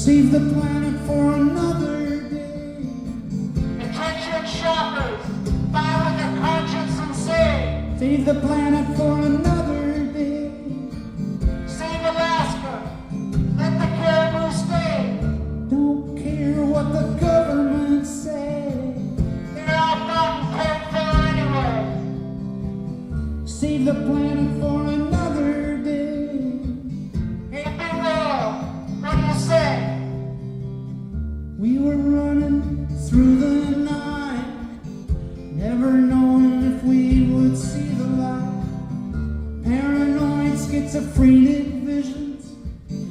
Save the planet for another day. Attention shoppers, buy with your conscience and save. Save the planet for another day. Save Alaska, let the caribou stay. Don't care what the government say. They're all mountain cold for anyway. Save the planet for another day. Hey, Big Roll, what do you say? We were running through the night, never knowing if we would see the light. Paranoid, schizophrenic visions,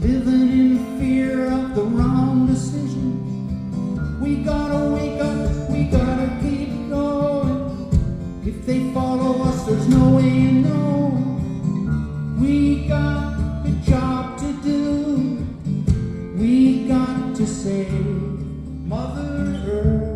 living in fear of the wrong decision. We gotta wake up, we gotta keep going. If they follow us, there's no way in knowing. We got a job to do. We got to save Mother Earth.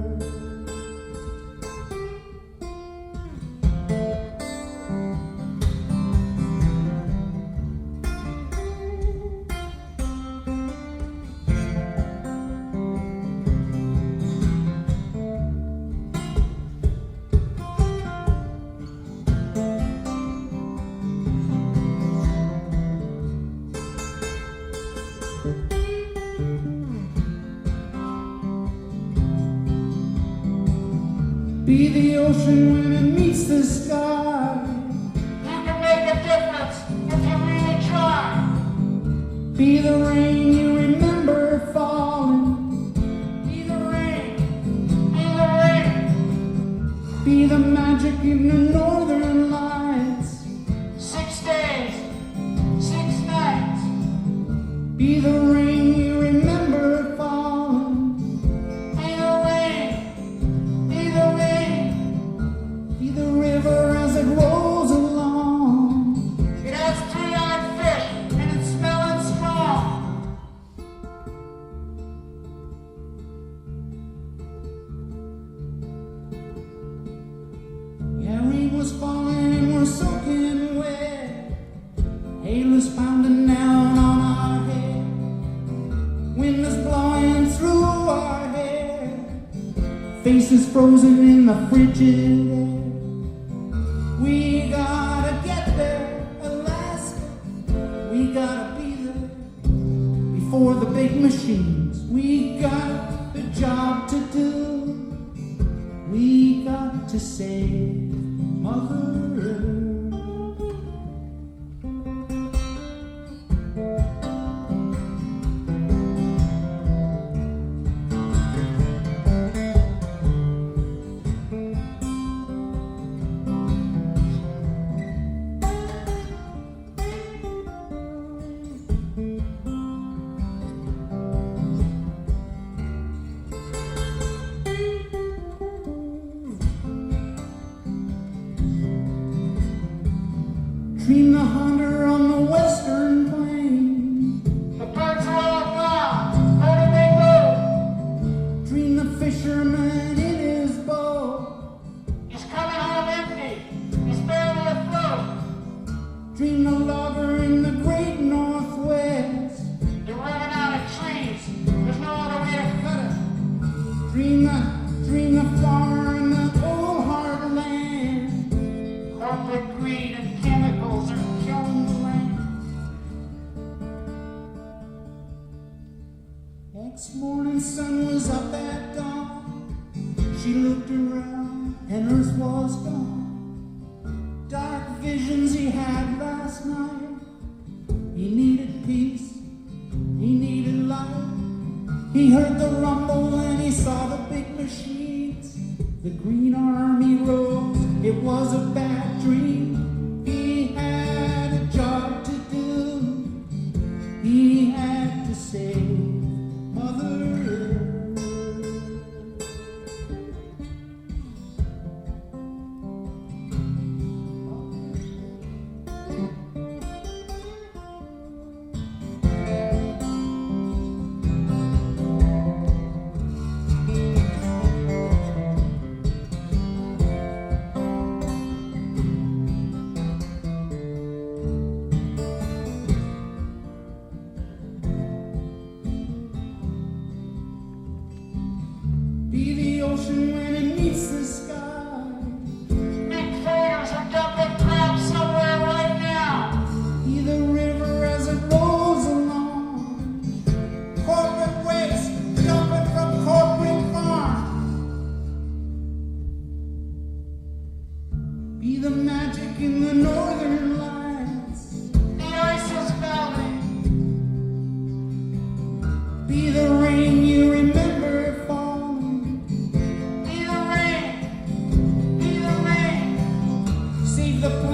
Be the ocean when it meets the sky. You can make a difference if you really try. Be the rain you remember falling. Be the rain, be the rain. Be the magic in the northern lights. 6 days, 6 nights. Be the rain you remember falling. Be the rain, be the rain. Be the river as it rolls along. It has 3-eyed fish and it's smelling strong. Yeah, rain was falling and we're soaking wet. Hail is pounding down on our head. Wind is blowing through our hair. Faces frozen in the frigid air. We gotta get there, Alaska. We gotta be there before the big machines. We got a job to do. We got to save Mother Earth. Dream the hunter on the western plain. The birds are all gone, where do they go? Dream the fisherman in his boat. He's coming home empty, he's barely afloat. Dream the logger in the great northwest. You're running out of trees, there's no other way to cut it. Dream the farmer in the old hard land. Corporate greed and chemicals are killing the land. Next morning sun was up at dawn. She looked around and Earth was gone. Dark visions he had last night. He needed peace, he needed light. He heard the rumble and he saw the big machines. The Green Army rose, it was a bad dream. He had a job to do. He had to save Mother Earth. save the